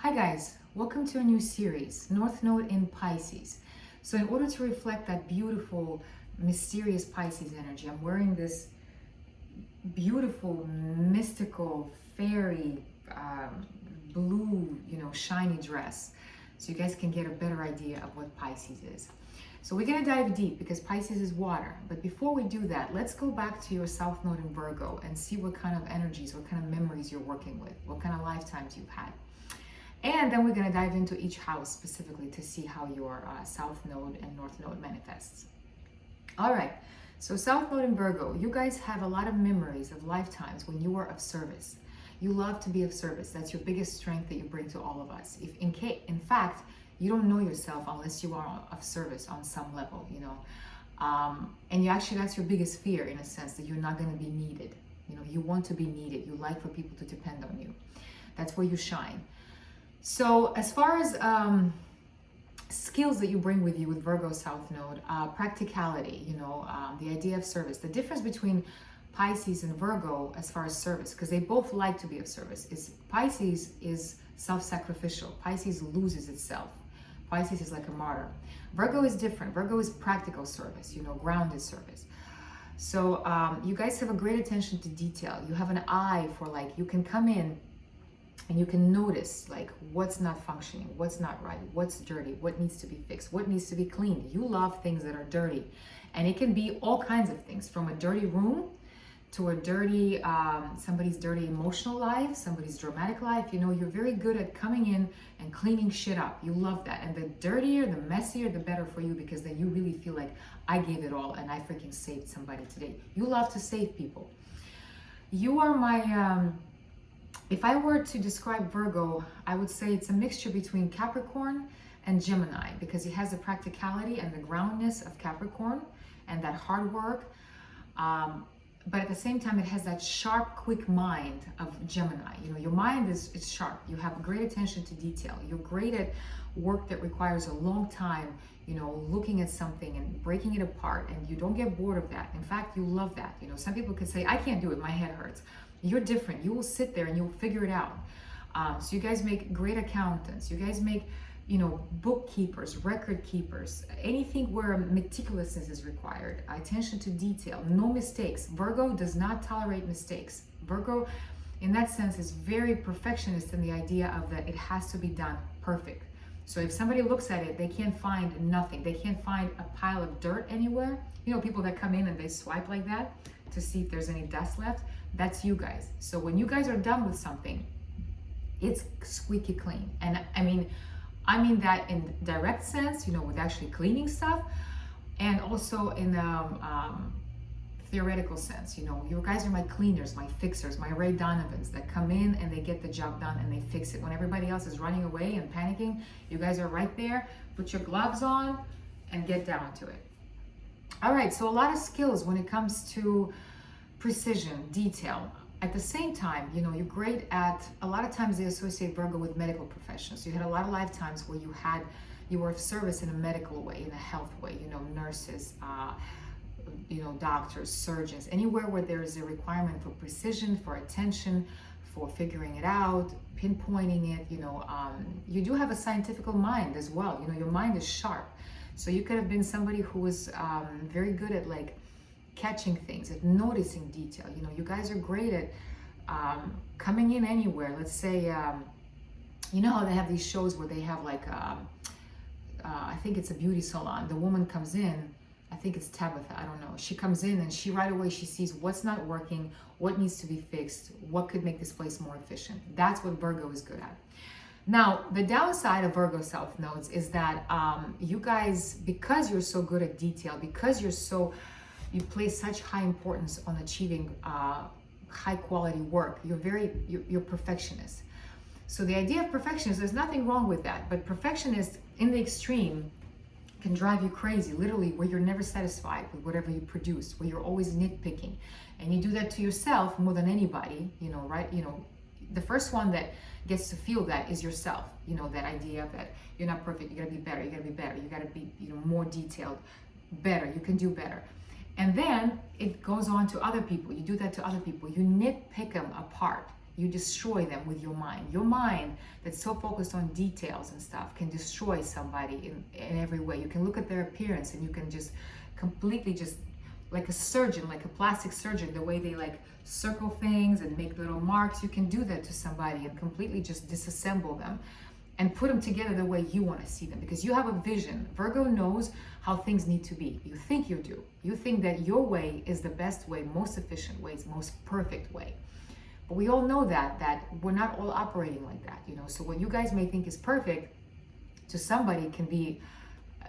Hi guys, welcome to a new series, North Node in Pisces. So in order to reflect that beautiful, mysterious Pisces energy, I'm wearing this beautiful, mystical, fairy, blue, shiny dress. So you guys can get a better idea of what Pisces is. So we're gonna dive deep because Pisces is water. But before we do that, let's go back to your South Node in Virgo and see what kind of energies, what kind of memories you're working with, what kind of lifetimes you've had. And then we're going to dive into each house specifically to see how your South Node and North Node manifests. All right, so South Node in Virgo, you guys have a lot of memories of lifetimes when you were of service. You love to be of service. That's your biggest strength that you bring to all of us. If in fact, you don't know yourself unless you are of service on some level, and that's your biggest fear in a sense, that you're not going to be needed. You want to be needed. You like for people to depend on you. That's where you shine. So as far as skills that you bring with you with Virgo South Node, practicality, the idea of service. The difference between Pisces and Virgo as far as service, because they both like to be of service, is Pisces is self-sacrificial. Pisces loses itself. Pisces is like a martyr. Virgo is different. Virgo is practical service, grounded service. So you guys have a great attention to detail. You have an eye for you can come in and you can notice what's not functioning, what's not right, what's dirty, what needs to be fixed, what needs to be cleaned. You love things that are dirty. And it can be all kinds of things, from a dirty room to a dirty, somebody's dirty emotional life, somebody's dramatic life. You're very good at coming in and cleaning shit up. You love that. And the dirtier, the messier, the better for you, because then you really feel like I gave it all and I freaking saved somebody today. You love to save people. You are my... If I were to describe Virgo, I would say it's a mixture between Capricorn and Gemini, because it has the practicality and the groundness of Capricorn and that hard work. But at the same time, it has that sharp, quick mind of Gemini. Your mind is sharp. You have great attention to detail. You're great at work that requires a long time, looking at something and breaking it apart, and you don't get bored of that. In fact, you love that. Some people could say, I can't do it, my head hurts. You're different. You will sit there and you'll figure it out. So you guys make great accountants. You guys make, bookkeepers, record keepers, anything where meticulousness is required, attention to detail, no mistakes. Virgo does not tolerate mistakes. Virgo, in that sense, is very perfectionist in the idea of that it has to be done perfect. So if somebody looks at it, they can't find nothing. They can't find a pile of dirt anywhere. People that come in and they swipe like that to see if there's any dust left. That's you guys. So when you guys are done with something, it's squeaky clean. And I mean that in direct sense, with actually cleaning stuff, and also in the theoretical sense. You guys are my cleaners, my fixers, my Ray Donovans that come in and they get the job done and they fix it. When everybody else is running away and panicking, you guys are right there. Put your gloves on and get down to it. All right, so a lot of skills when it comes to precision, detail. At the same time, you're great at, a lot of times they associate Virgo with medical professions. You had a lot of lifetimes where you were of service in a medical way, in a health way, nurses, doctors, surgeons, anywhere where there is a requirement for precision, for attention, for figuring it out, pinpointing it. You do have a scientific mind as well. Your mind is sharp. So you could have been somebody who was very good at catching things, at noticing detail. You guys are great at coming in anywhere. Let's say, how they have these shows where they have I think it's a beauty salon. The woman comes in, I think it's Tabitha, I don't know. She comes in and she right away, she sees what's not working, what needs to be fixed, what could make this place more efficient. That's what Virgo is good at. Now, the downside of Virgo South Nodes is that you guys, because you're so good at detail, because you place such high importance on achieving high quality work, you're perfectionist. So the idea of perfectionist, there's nothing wrong with that, but perfectionist in the extreme can drive you crazy, literally, where you're never satisfied with whatever you produce, where you're always nitpicking. And you do that to yourself more than anybody, right? The first one that gets to feel that is yourself. That idea that you're not perfect, you gotta be better, you gotta be more detailed, better, you can do better. And then it goes on to other people. You do that to other people. You nitpick them apart. You destroy them with your mind. Your mind that's so focused on details and stuff can destroy somebody in every way. You can look at their appearance and you can just completely just, like a surgeon, like a plastic surgeon, the way they like circle things and make little marks, you can do that to somebody and completely just disassemble them and put them together the way you want to see them, because you have a vision. Virgo knows how things need to be. You think you do. You think that your way is the best way, most efficient way, most perfect way. But we all know that we're not all operating like that, you know. So what you guys may think is perfect to somebody can be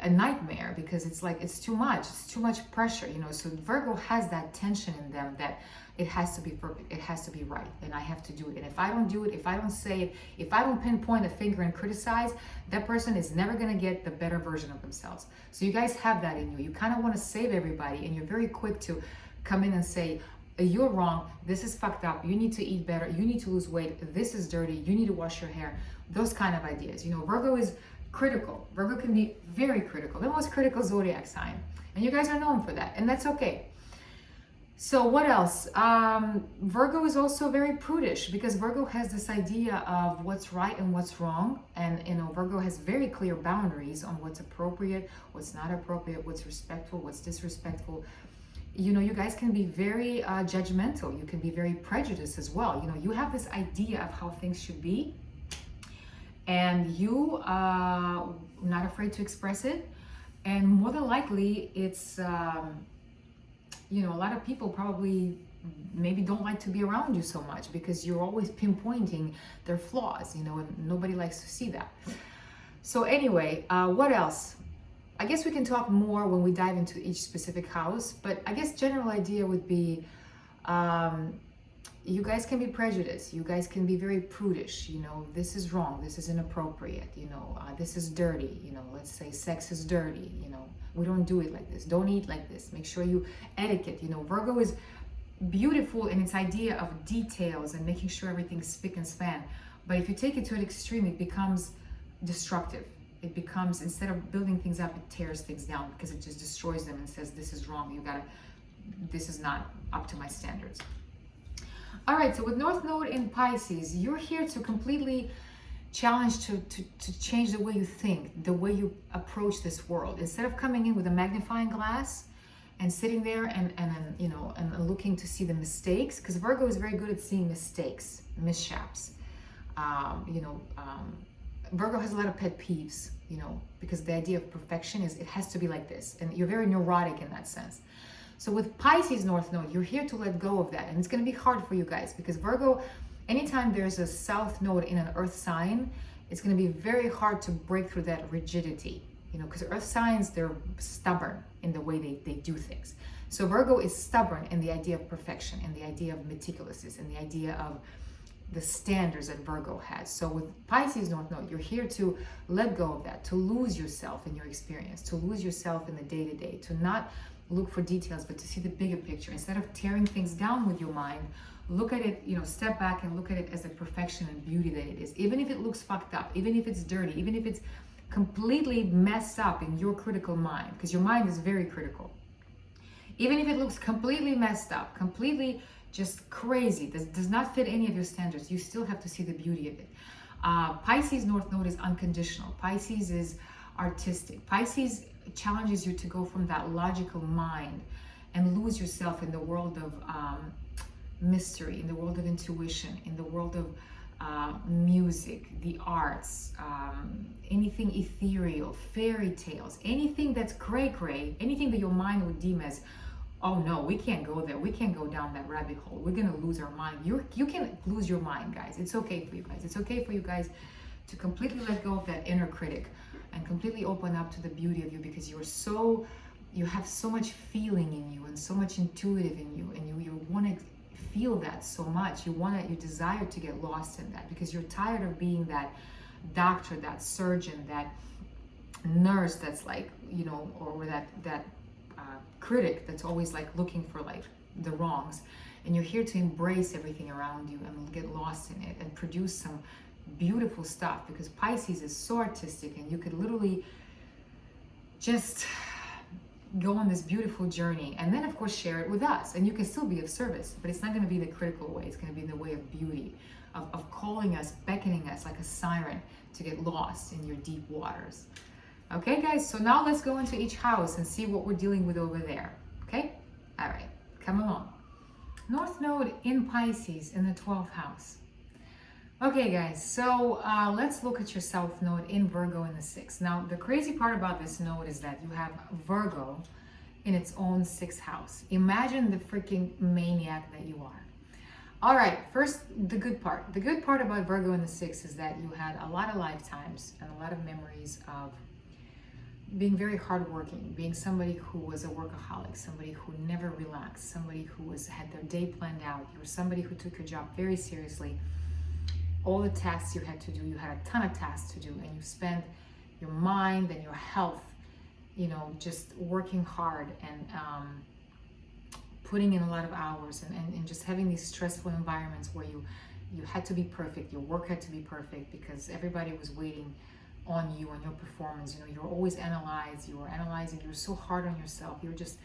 a nightmare, because it's like it's too much pressure, you know. So Virgo has that tension in them that it has to be perfect, it has to be right, and I have to do it. And if I don't do it, if I don't say it, if I don't pinpoint a finger and criticize, that person is never going to get the better version of themselves. So you guys have that in you. You kind of want to save everybody, and you're very quick to come in and say, you're wrong, this is fucked up, you need to eat better, you need to lose weight, this is dirty, you need to wash your hair. Those kind of ideas, you know. Virgo is critical. Virgo can be very critical, the most critical zodiac sign, and you guys are known for that, and that's okay. So what else? Virgo is also very prudish, because Virgo has this idea of what's right and what's wrong, and you know, Virgo has very clear boundaries on what's appropriate, what's not appropriate, what's respectful, what's disrespectful. You know, you guys can be very judgmental. You can be very prejudiced as well. You know, you have this idea of how things should be, and you are not afraid to express it. And more than likely, it's, you know, a lot of people probably maybe don't like to be around you so much, because you're always pinpointing their flaws, you know, and nobody likes to see that. So anyway, what else? I guess we can talk more when we dive into each specific house, but I guess general idea would be, you guys can be prejudiced, you guys can be very prudish, you know, this is wrong, this is inappropriate, you know, this is dirty, you know, let's say sex is dirty, you know, we don't do it like this, don't eat like this, make sure you etiquette, you know. Virgo is beautiful in its idea of details and making sure everything's spick and span, but if you take it to an extreme, it becomes destructive. It becomes, instead of building things up, it tears things down, because it just destroys them and says, this is wrong, this is not up to my standards. All right, so with North Node in Pisces, you're here to completely challenge, to change the way you think, the way you approach this world. Instead of coming in with a magnifying glass and sitting there and you know, and looking to see the mistakes, because Virgo is very good at seeing mistakes, mishaps. Virgo has a lot of pet peeves, you know, because the idea of perfection is it has to be like this, and you're very neurotic in that sense. So with Pisces North Node, you're here to let go of that, and it's going to be hard for you guys, because Virgo, anytime there's a South Node in an Earth sign, it's going to be very hard to break through that rigidity, you know, because Earth signs, they're stubborn in the way they do things. So Virgo is stubborn in the idea of perfection, in the idea of meticulousness, in the idea of the standards that Virgo has. So with Pisces North Node, you're here to let go of that, to lose yourself in your experience, to lose yourself in the day-to-day, to not look for details, but to see the bigger picture. Instead of tearing things down with your mind, look at it, you know, step back and look at it as the perfection and beauty that it is. Even if it looks fucked up, even if it's dirty, even if it's completely messed up in your critical mind, because your mind is very critical. Even if it looks completely messed up, completely just crazy, does not fit any of your standards, you still have to see the beauty of it. Pisces North Node is unconditional. Pisces is artistic. Pisces challenges you to go from that logical mind and lose yourself in the world of mystery, in the world of intuition, in the world of music, the arts, anything ethereal, fairy tales, anything that's cray-cray, anything that your mind would deem as, oh no, we can't go there, we can't go down that rabbit hole, we're gonna lose our mind. You can lose your mind, guys. It's okay for you guys. It's okay for you guys to completely let go of that inner critic and completely open up to the beauty of you, because you have so much feeling in you and so much intuitive in you, and you want to feel that so much. You desire to get lost in that, because you're tired of being that doctor, that surgeon, that nurse that's like, you know, or that critic that's always like looking for like the wrongs. And you're here to embrace everything around you and get lost in it and produce some beautiful stuff, because Pisces is so artistic, and you could literally just go on this beautiful journey, and then of course share it with us, and you can still be of service, but it's not going to be the critical way. It's going to be in the way of beauty, of calling us, beckoning us like a siren to get lost in your deep waters. Okay, guys, so now let's go into each house and see what we're dealing with over there. Okay? All right, come along. North Node in Pisces in the 12th house. Okay, guys, so let's look at your South Node in Virgo in the 6th. Now, the crazy part about this node is that you have Virgo in its own 6th house. Imagine the freaking maniac that you are. All right, first, the good part. The good part about Virgo in the 6th is that you had a lot of lifetimes and a lot of memories of being very hardworking, being somebody who was a workaholic, somebody who never relaxed, somebody who had their day planned out. You were somebody who took your job very seriously. All the tasks you had to do, you had a ton of tasks to do, and you spent your mind and your health, you know, just working hard and putting in a lot of hours and just having these stressful environments where you had to be perfect, your work had to be perfect because everybody was waiting on you, on your performance. You know, you're always analyzed, you were analyzing, you were so hard on yourself, you're just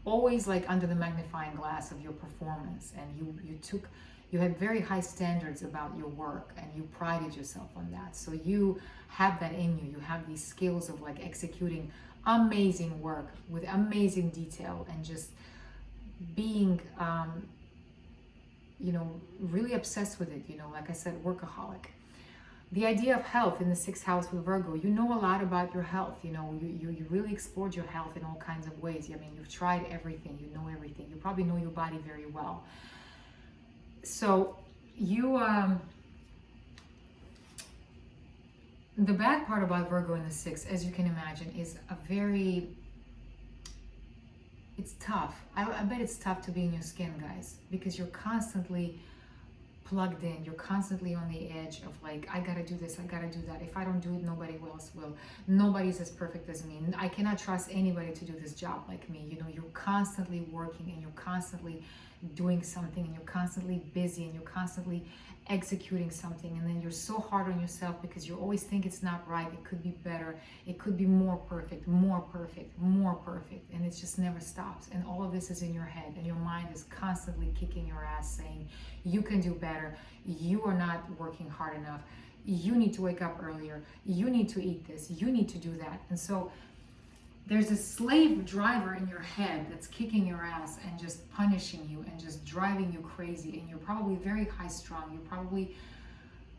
always like under the magnifying glass of your performance, and you had very high standards about your work and you prided yourself on that. So you have that in you. You have these skills of like executing amazing work with amazing detail and just being you know, really obsessed with it, you know, like I said, workaholic. The idea of health in the 6th house with Virgo, you know a lot about your health. You know, you really explored your health in all kinds of ways. I mean, you've tried everything, you know everything. You probably know your body very well. So you, the bad part about Virgo in the 6th, as you can imagine, is it's tough. I bet it's tough to be in your skin, guys, because you're constantly plugged in, you're constantly on the edge of like, I gotta do this, I gotta do that. If I don't do it, nobody else will. Nobody's as perfect as me. I cannot trust anybody to do this job like me. You know, you're constantly working and you're constantly doing something and you're constantly busy and you're constantly executing something, and then you're so hard on yourself because you always think it's not right, it could be better, it could be more perfect, more perfect, more perfect, and it just never stops. And all of this is in your head, and your mind is constantly kicking your ass saying you can do better, you are not working hard enough, you need to wake up earlier, you need to eat this, you need to do that. And so there's a slave driver in your head that's kicking your ass and just punishing you and just driving you crazy. And you're probably very high strung. You probably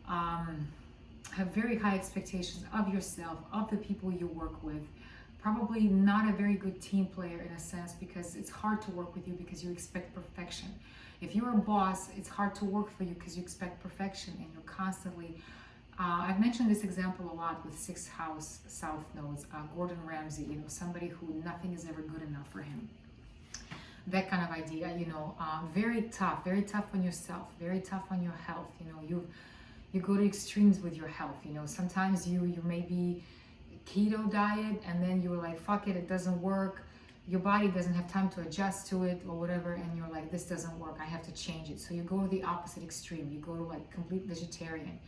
have very high expectations of yourself, of the people you work with. Probably not a very good team player in a sense, because it's hard to work with you because you expect perfection. If you're a boss, it's hard to work for you because you expect perfection, and you're constantly I've mentioned this example a lot with 6th house South Nodes, Gordon Ramsay, you know, somebody who nothing is ever good enough for him. That kind of idea, you know, very tough on yourself, very tough on your health. You know, you go to extremes with your health. You know, sometimes you may be keto diet and then you're like, fuck it, it doesn't work. Your body doesn't have time to adjust to it or whatever, and you're like, this doesn't work, I have to change it. So you go to the opposite extreme. You go to like complete vegetarian.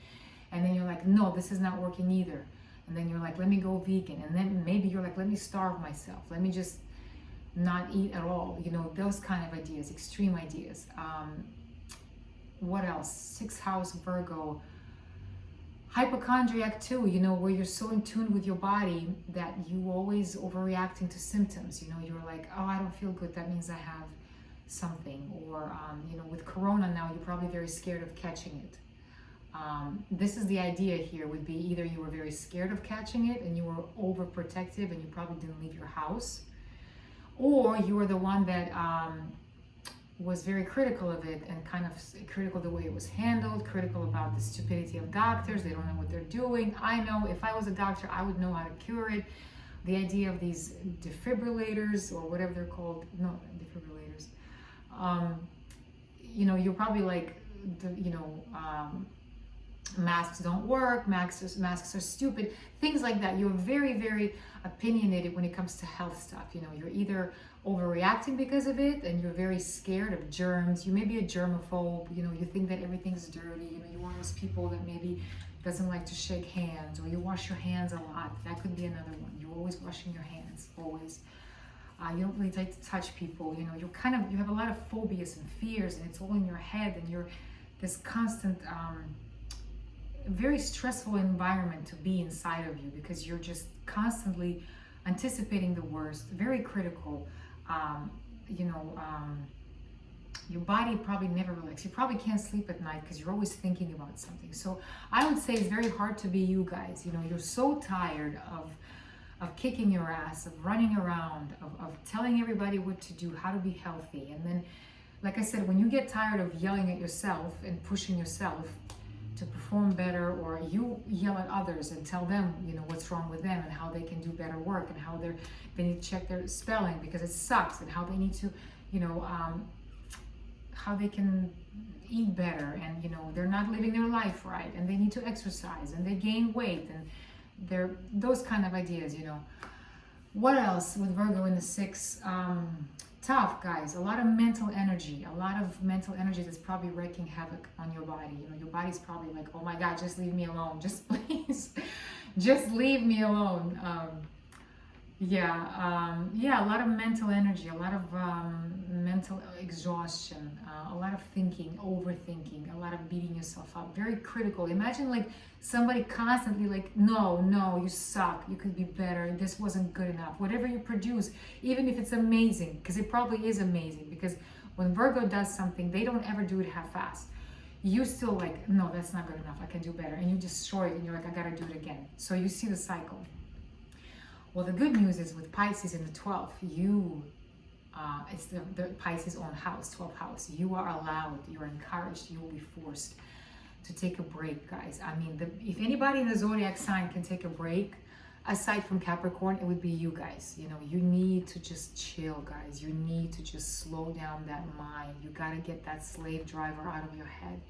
And then you're like, no, this is not working either. And then you're like, let me go vegan. And then maybe you're like, let me starve myself. Let me just not eat at all. You know, those kind of ideas, extreme ideas. What else? 6th house Virgo. Hypochondriac too, you know, where you're so in tune with your body that you always overreacting to symptoms. You know, you're like, oh, I don't feel good, that means I have something. Or, you know, with Corona now, you're probably very scared of catching it. This is the idea here, would be either you were very scared of catching it and you were overprotective and you probably didn't leave your house, or you were the one that was very critical of it and kind of critical the way it was handled, critical about the stupidity of doctors. They don't know what they're doing. I know if I was a doctor, I would know how to cure it. The idea of these defibrillators or whatever they're called, no, defibrillators. You know, you're probably like, masks don't work, masks are stupid, things like that. You're very, very opinionated when it comes to health stuff. You know, you're either overreacting because of it and you're very scared of germs. You may be a germaphobe, you know, you think that everything's dirty. You know, you're one of those people that maybe doesn't like to shake hands, or you wash your hands a lot. That could be another one. You're always washing your hands, always. You don't really like to touch people. You know, you have a lot of phobias and fears, and it's all in your head, and you're this constant, very stressful environment to be inside of you, because you're just constantly anticipating the worst, very critical. You know, your body probably never relaxes. You probably can't sleep at night because you're always thinking about something. So I would say it's very hard to be you guys. You know, you're so tired of kicking your ass, of running around, of telling everybody what to do, how to be healthy. And then, like I said, when you get tired of yelling at yourself and pushing yourself to perform better, or you yell at others and tell them, you know, what's wrong with them and how they can do better work, and how they need to check their spelling because it sucks, and how they need to, you know, how they can eat better, and you know, they're not living their life right, and they need to exercise, and they gain weight, and they're those kind of ideas, you know. What else with Virgo in the 6? Tough, guys. A lot of mental energy. A lot of mental energy that's probably wreaking havoc on your body. You know, your body's probably like, oh my God, just leave me alone. Just please, just leave me alone. Yeah, a lot of mental energy, a lot of mental exhaustion, a lot of thinking, overthinking, a lot of beating yourself up. Very critical. Imagine like somebody constantly like, no, you suck, you could be better, this wasn't good enough. Whatever you produce, even if it's amazing, because it probably is amazing, because when Virgo does something, they don't ever do it half-assed. You still like, no, that's not good enough, I can do better. And you destroy it and you're like, I gotta do it again. So you see the cycle. Well, the good news is with Pisces in the 12th, it's the Pisces own house, 12th house. You are allowed, you're encouraged, you will be forced to take a break, guys. I mean, if anybody in the zodiac sign can take a break, aside from Capricorn, it would be you guys. You know, you need to just chill, guys. You need to just slow down that mind. You got to get that slave driver out of your head.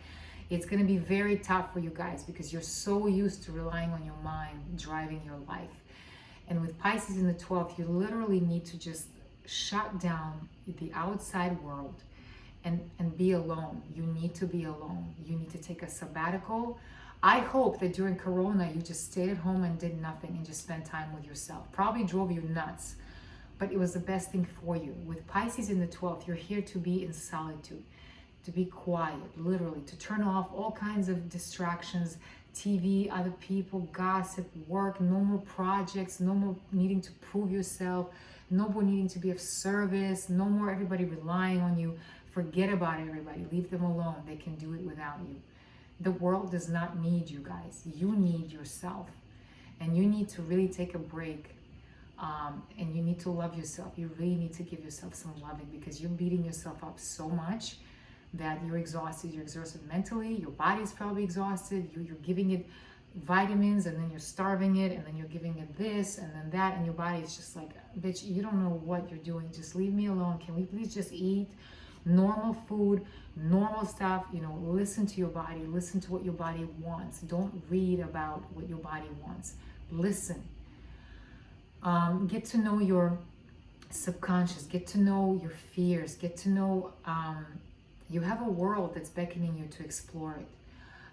It's going to be very tough for you guys because you're so used to relying on your mind driving your life. And with Pisces in the 12th, you literally need to just shut down the outside world and be alone. You need to be alone. You need to take a sabbatical. I hope that during Corona, you just stayed at home and did nothing and just spent time with yourself. Probably drove you nuts, but it was the best thing for you. With Pisces in the 12th, you're here to be in solitude, to be quiet, literally, to turn off all kinds of distractions, TV, other people, gossip, work, no more projects, no more needing to prove yourself, no more needing to be of service, no more everybody relying on you. Forget about everybody. Leave them alone. They can do it without you. The world does not need you guys. You need yourself. And you need to really take a break. And you need to love yourself. You really need to give yourself some loving because you're beating yourself up so much that you're exhausted. You're exhausted mentally. Your body's probably exhausted. You're giving it vitamins and then you're starving it and then you're giving it this and then that. And your body is just like, bitch, you don't know what you're doing. Just leave me alone. Can we please just eat normal food, normal stuff? You know, listen to your body. Listen to what your body wants. Don't read about what your body wants. Listen. Get to know your subconscious. Get to know your fears. Get to know you have a world that's beckoning you to explore it.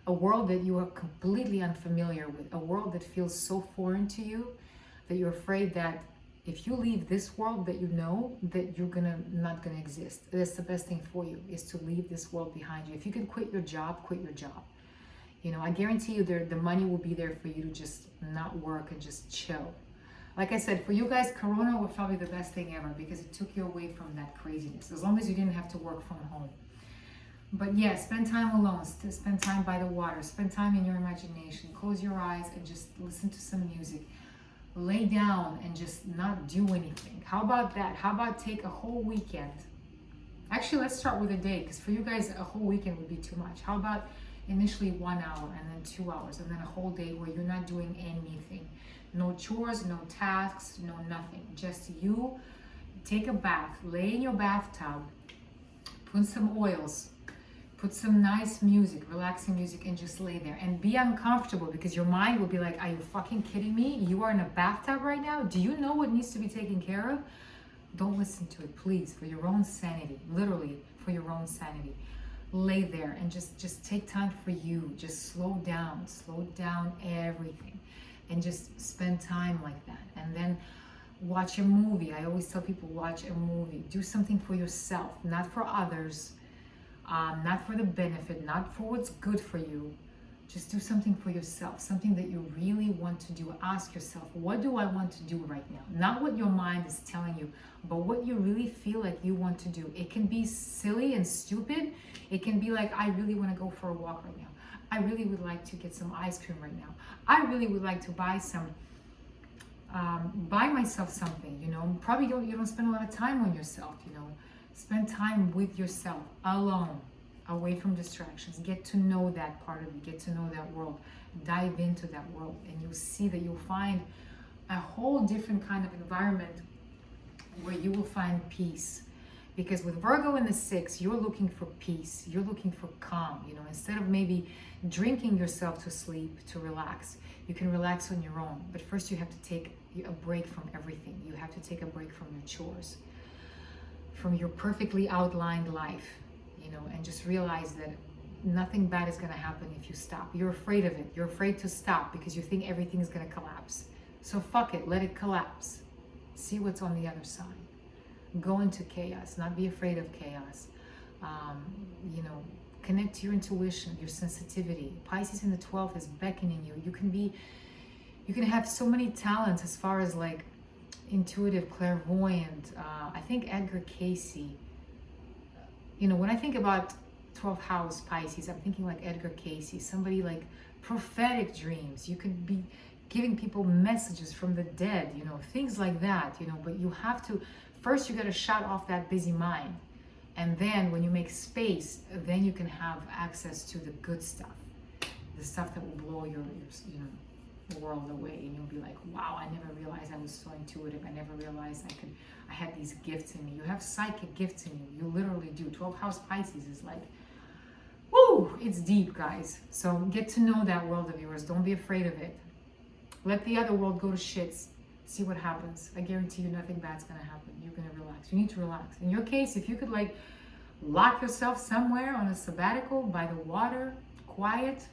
A world that you are completely unfamiliar with. A world that feels so foreign to you that you're afraid that if you leave this world that you know, that you're not gonna exist. That's the best thing for you, is to leave this world behind you. If you can quit your job, quit your job. You know, I guarantee you the money will be there for you to just not work and just chill. Like I said, for you guys, Corona was probably the best thing ever because it took you away from that craziness. As long as you didn't have to work from home. But yeah, spend time alone, spend time by the water, spend time in your imagination, close your eyes and just listen to some music. Lay down and just not do anything. How about that? How about take a whole weekend? Actually, let's start with a day because for you guys, a whole weekend would be too much. How about initially 1 hour and then 2 hours and then a whole day where you're not doing anything? No chores, no tasks, no nothing. Just you take a bath, lay in your bathtub, put some oils, put some nice music, relaxing music, and just lay there and be uncomfortable because your mind will be like, are you fucking kidding me? You are in a bathtub right now? Do you know what needs to be taken care of? Don't listen to it, please, for your own sanity, literally for your own sanity. Lay there and just take time for you. Just slow down everything and just spend time like that. And then watch a movie. I always tell people, watch a movie. Do something for yourself, not for others. not for the benefit, not for what's good for you. Just do something for yourself, something that you really want to do. Ask yourself, what do I want to do right now? Not what your mind is telling you, but what you really feel like you want to do. It can be silly and stupid. It can be like, I really want to go for a walk right now. I really would like to get some ice cream right now. I really would like to buy myself something, you know. Probably you don't spend a lot of time on yourself, you know. Spend time with yourself, alone, away from distractions. Get to know that part of you, get to know that world, dive into that world, and you'll see that you'll find a whole different kind of environment where you will find peace. Because with Virgo in the 6, you're looking for peace, you're looking for calm, you know. Instead of maybe drinking yourself to sleep, to relax, you can relax on your own. But first you have to take a break from everything. You have to take a break from your chores, from your perfectly outlined life, you know, and just realize that nothing bad is going to happen if you stop. You're afraid of it. You're afraid to stop because you think everything is going to collapse. So fuck it, let it collapse. See what's on the other side. Go into chaos, not be afraid of chaos. You know, connect to your intuition, your sensitivity. Pisces in the 12th is beckoning you. You can have so many talents as far as like intuitive, clairvoyant. I think Edgar Casey, you know, when I think about 12th house Pisces, I'm thinking like Edgar Casey, somebody like prophetic dreams. You could be giving people messages from the dead, you know, things like that, you know. But you have to, first you got to shut off that busy mind. And then when you make space, then you can have access to the good stuff, the stuff that will blow your you know, world away. And you'll be like, wow, I never realized I was so intuitive. I never realized I had these gifts in me. You have psychic gifts in you. You literally do. 12th house Pisces is like, woo, it's deep, guys. So get to know that world of yours. Don't be afraid of it. Let the other world go to shits. See what happens. I guarantee you nothing bad's gonna happen. You're gonna relax. You need to relax. In your case, if you could like lock yourself somewhere on a sabbatical by the water, quiet,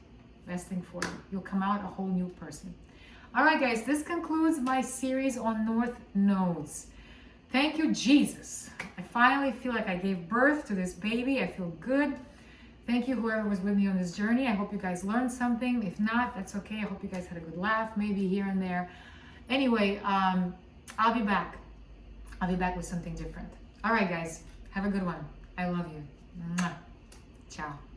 best thing for you. You'll come out a whole new person. All right, guys, this concludes my series on North Nodes. Thank you, Jesus. I finally feel like I gave birth to this baby. I feel good. Thank you, whoever was with me on this journey. I hope you guys learned something. If not, that's okay. I hope you guys had a good laugh, maybe here and there. Anyway, I'll be back. I'll be back with something different. All right, guys. Have a good one. I love you. Mwah. Ciao.